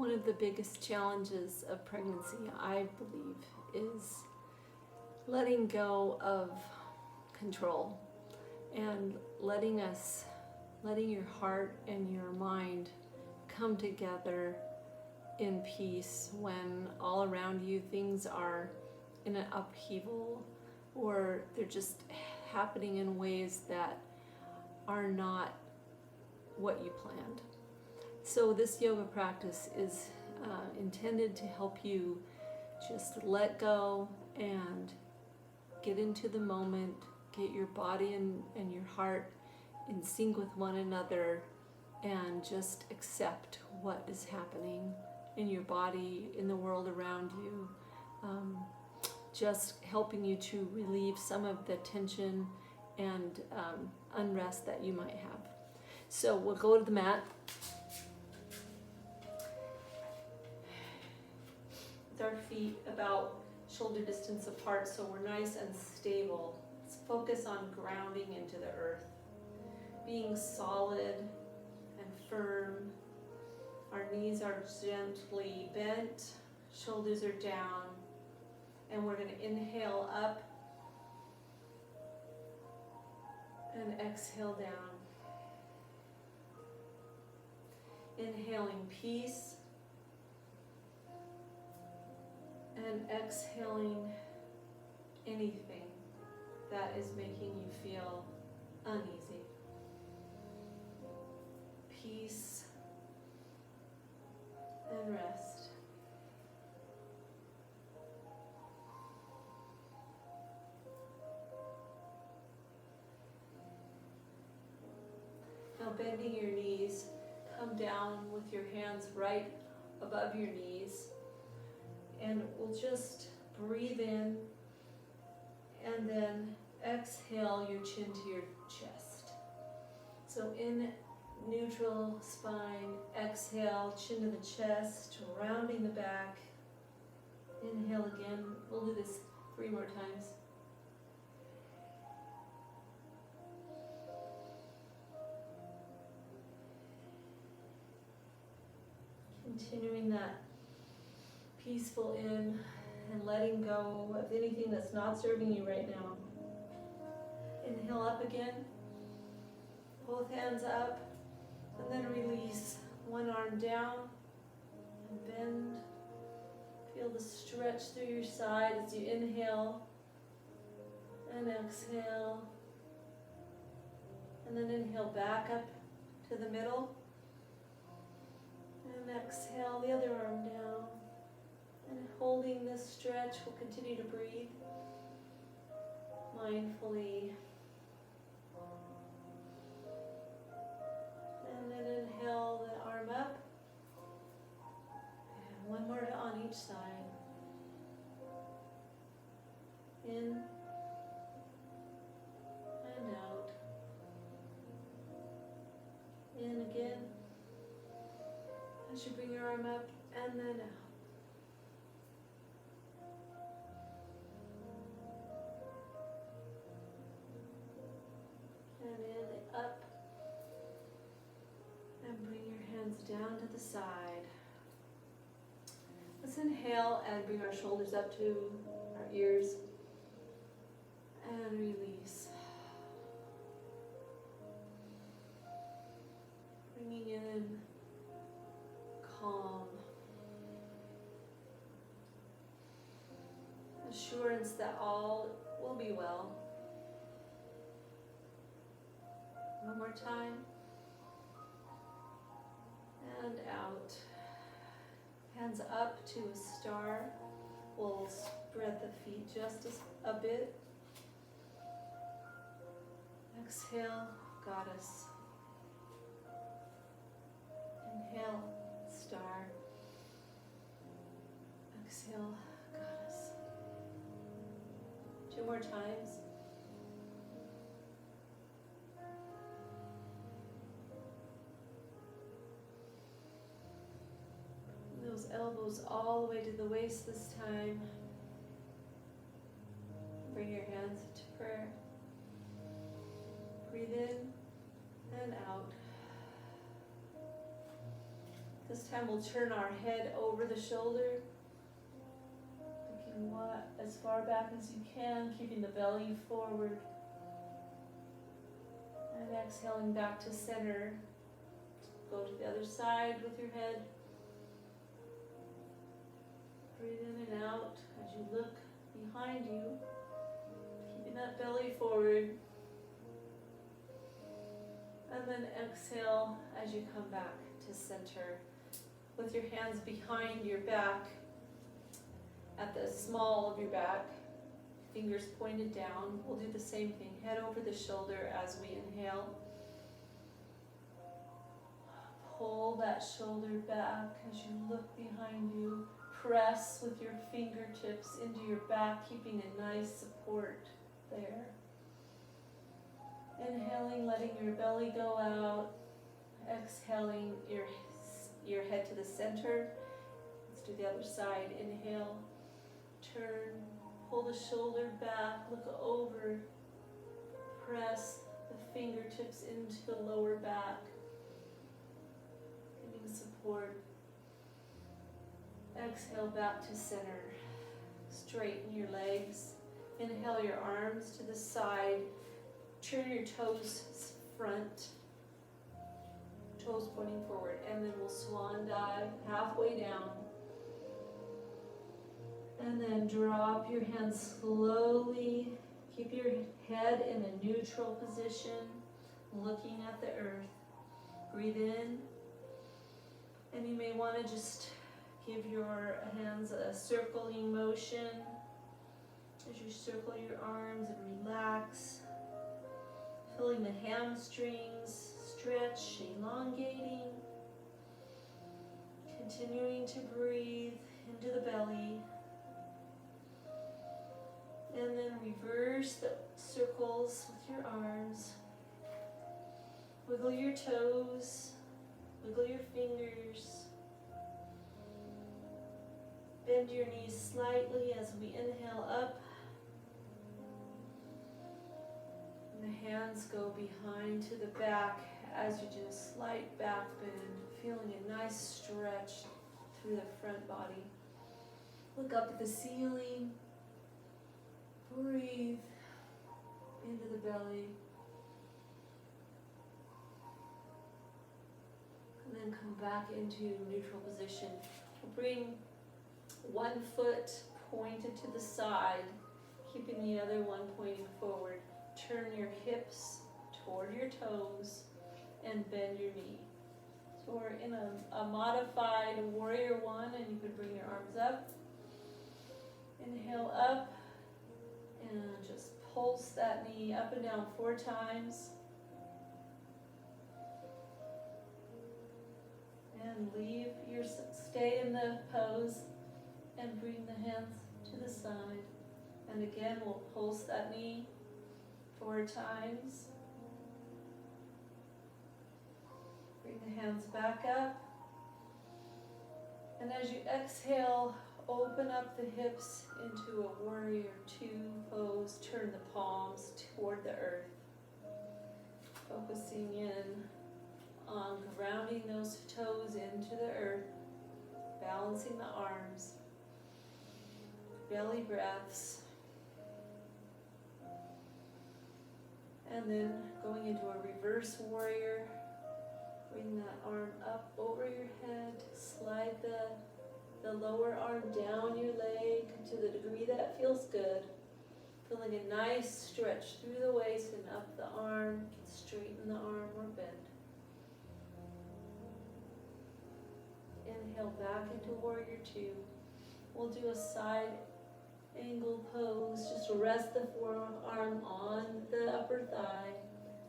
One of the biggest challenges of pregnancy, I believe, is letting go of control and letting your heart and your mind come together in peace when all around you things are in an upheaval or they're just happening in ways that are not what you planned. So this yoga practice is intended to help you just let go and get into the moment, get your body and your heart in sync with one another, and just accept what is happening in your body, in the world around you, just helping you to relieve some of the tension and unrest that you might have. So we'll go to the mat. With our feet about shoulder distance apart so we're nice and stable. Let's focus on grounding into the earth, being solid and firm. Our knees are gently bent, shoulders are down, and we're going to inhale up and exhale down. Inhaling peace and exhaling anything that is making you feel uneasy. Peace and rest. Now bending your knees, come down with your hands right above your knees, and we'll just breathe in and then exhale your chin to your chest. So in neutral spine, exhale, chin to the chest, rounding the back. Inhale again. We'll do this 3 more times. Continuing that peaceful in and letting go of anything that's not serving you right now. Inhale up again. Both hands up. And then release. One arm down and bend. Feel the stretch through your side as you inhale and exhale. And then inhale back up to the middle. And exhale the other arm down. And holding this stretch, we'll continue to breathe mindfully. And then inhale the arm up. And one more on each side. In and out. In again. As you bring your arm up and then out. And in, up. And bring your hands down to the side. Let's inhale and bring our shoulders up to our ears. And release. Bringing in calm. Assurance that all will be well. One more time. And out. Hands up to a star. We'll spread the feet just a bit. Exhale, goddess. Inhale, star. Exhale, goddess. 2 more times. Those elbows all the way to the waist this time. Bring your hands to prayer. Breathe in and out. This time we'll turn our head over the shoulder, looking as far back as you can, keeping the belly forward. And exhaling back to center. Go to the other side with your head. Breathe in and out as you look behind you, keeping that belly forward. And then exhale as you come back to center with your hands behind your back at the small of your back, fingers pointed down. We'll do the same thing, head over the shoulder as we inhale. Pull that shoulder back as you look behind you. Press with your fingertips into your back, keeping a nice support there. Inhaling, letting your belly go out. Exhaling, your head to the center. Let's do the other side. Inhale, turn, pull the shoulder back, look over. Press the fingertips into the lower back, giving support. Exhale back to center. Straighten your legs. Inhale your arms to the side. Turn your toes front. Toes pointing forward. And then we'll swan dive halfway down. And then drop your hands slowly. Keep your head in a neutral position, looking at the earth. Breathe in. And you may want to just give your hands a circling motion as you circle your arms and relax. Filling the hamstrings, stretch, elongating. Continuing to breathe into the belly. And then reverse the circles with your arms. Wiggle your toes, wiggle your fingers. Bend your knees slightly as we inhale up. And the hands go behind to the back as you do a slight back bend, feeling a nice stretch through the front body. Look up at the ceiling. Breathe into the belly. And then come back into neutral position. We'll bring one foot pointed to the side, keeping the other one pointing forward. Turn your hips toward your toes and bend your knee. So we're in a modified warrior one, and you can bring your arms up. Inhale up and just pulse that knee up and down 4 times. And stay in the pose and bring the hands to the side. And again, we'll pulse that knee 4 times. Bring the hands back up. And as you exhale, open up the hips into a warrior 2 pose. Turn the palms toward the earth. Focusing in on grounding those toes into the earth. Balancing the arms. Belly breaths. And then going into a reverse warrior. Bring that arm up over your head. Slide the lower arm down your leg to the degree that feels good. Feeling a nice stretch through the waist and up the arm. Straighten the arm or bend. Inhale back into warrior 2. We'll do a side angle pose. Just rest the forearm on the upper thigh.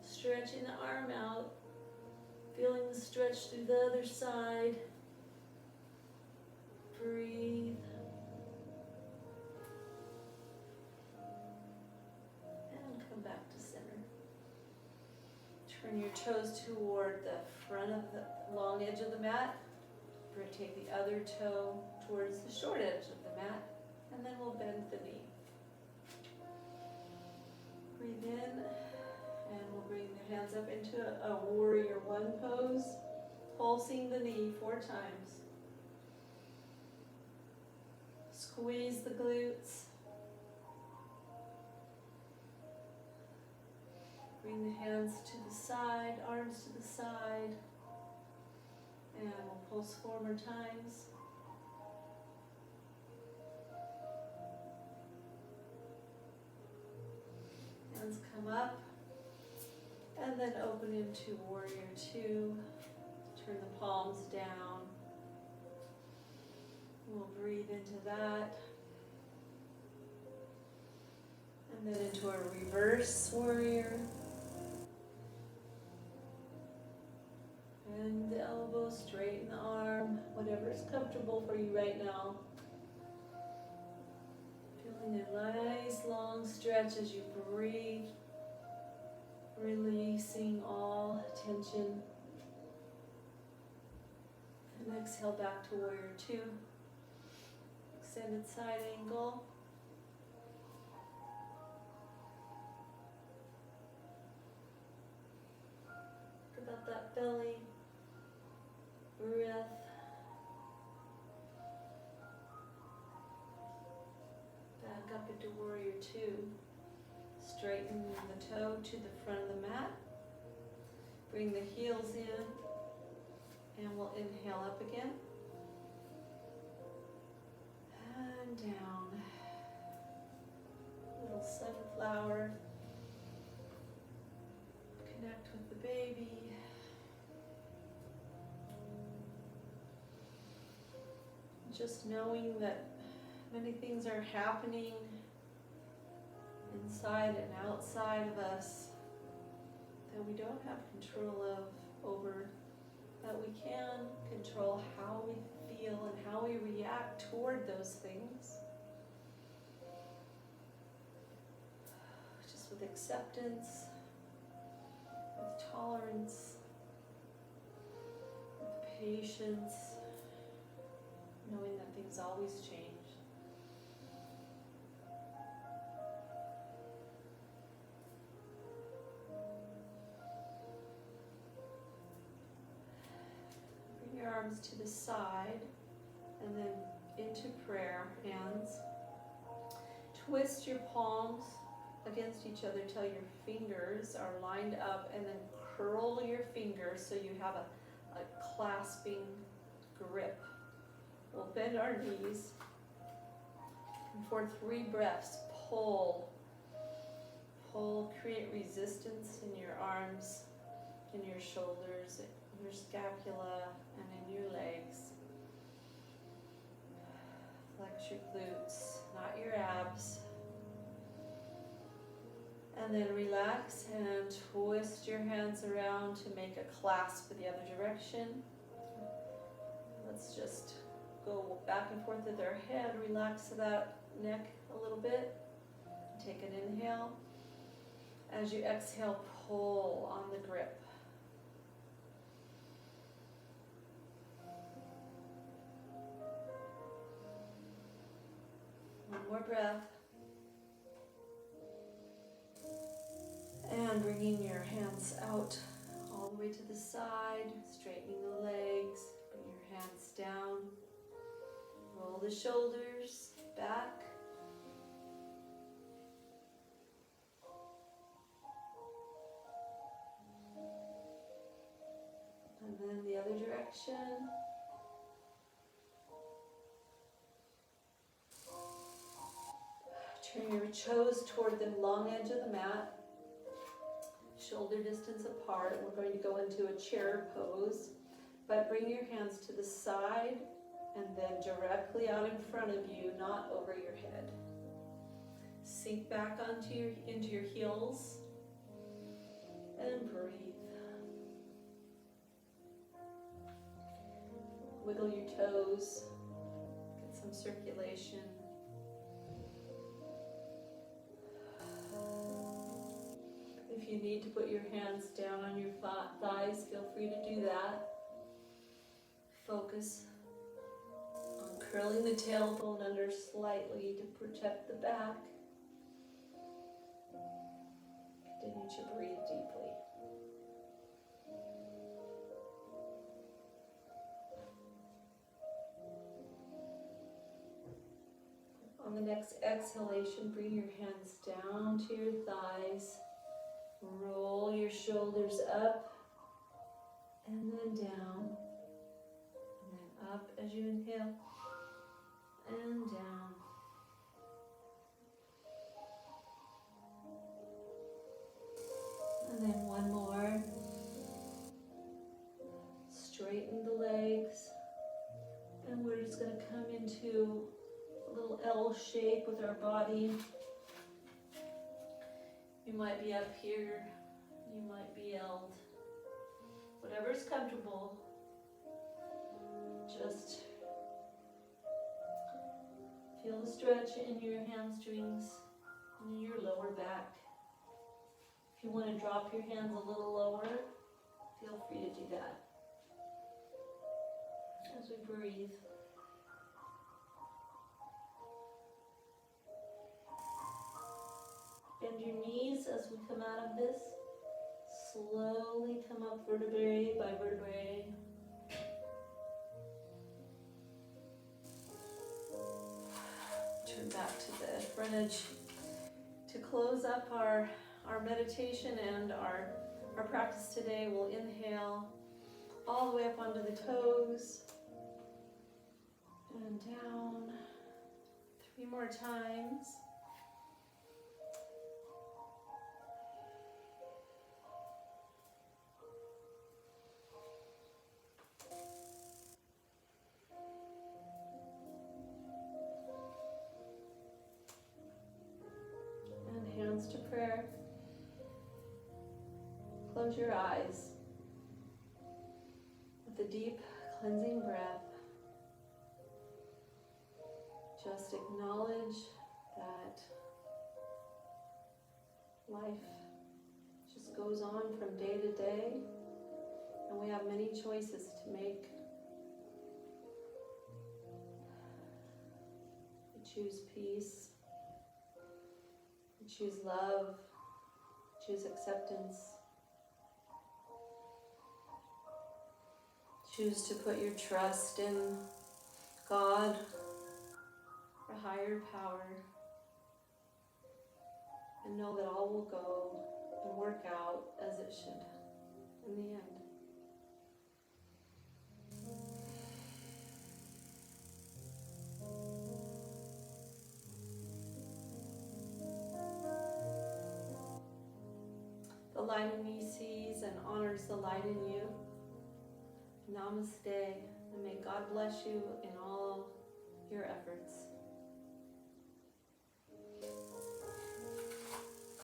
Stretching the arm out. Feeling the stretch through the other side. Breathe. And come back to center. Turn your toes toward the front of the long edge of the mat. Take the other toe towards the short edge of the mat. And then we'll bend the knee. Breathe in. And we'll bring the hands up into a warrior 1 pose. Pulsing the knee 4 times. Squeeze the glutes. Bring the hands to the side, arms to the side. And we'll pulse 4 more times. Hands come up. And then open into Warrior 2. Turn the palms down. We'll breathe into that. And then into our reverse warrior. Bend the elbow, straighten the arm, whatever is comfortable for you right now. Feeling a nice long stretch as you breathe, releasing all tension. And exhale back to Warrior 2. Extended side angle. Think about that belly. Breath. Back up into Warrior 2. Straighten the toe to the front of the mat. Bring the heels in. And we'll inhale up again. And down. Little sunflower. Connect with the baby. Just knowing that many things are happening inside and outside of us that we don't have control over, that we can control how we feel and how we react toward those things. Just with acceptance, with tolerance, with patience, knowing that things always change. Bring your arms to the side and then into prayer, hands. Twist your palms against each other till your fingers are lined up, and then curl your fingers so you have a clasping grip. We'll bend our knees, and for 3 breaths, pull. Pull, create resistance in your arms, in your shoulders, in your scapula, and in your legs. Flex your glutes, not your abs. And then relax and twist your hands around to make a clasp the other direction. Let's just go back and forth with our head, relax that neck a little bit. Take an inhale. As you exhale, pull on the grip. One more breath. And bringing your hands out all the way to the side, straightening the legs, bring your hands down. Roll the shoulders back. And then the other direction. Turn your toes toward the long edge of the mat. Shoulder distance apart. We're going to go into a chair pose, but bring your hands to the side and then directly out in front of you, not over your head. Sink back into your heels and breathe. Wiggle your toes, get some circulation. If you need to put your hands down on your thighs, feel free to do that. Focus on curling the tailbone under slightly to protect the back. Continue to breathe deeply. On the next exhalation, bring your hands down to your thighs. Roll your shoulders up and then down. And then up as you inhale and down. And then one more. Straighten the legs. And we're just going to come into a little L shape with our body. You might be up here, you might be L'd. Whatever's comfortable. Just feel the stretch in your hamstrings and in your lower back. If you want to drop your hands a little lower, feel free to do that. As we breathe. Bend your knees as we come out of this. Slowly come up vertebrae by vertebrae. Turn back to the frontage. To close up our meditation and our practice today, we'll inhale all the way up onto the toes and down. 3 more times. To prayer. Close your eyes with a deep cleansing breath. Just acknowledge that life just goes on from day to day, and we have many choices to make. We choose peace. Choose love, choose acceptance. Choose to put your trust in God, or higher power, and know that all will go and work out as it should in the end. The light in me sees and honors the light in you. Namaste, and may God bless you in all your efforts.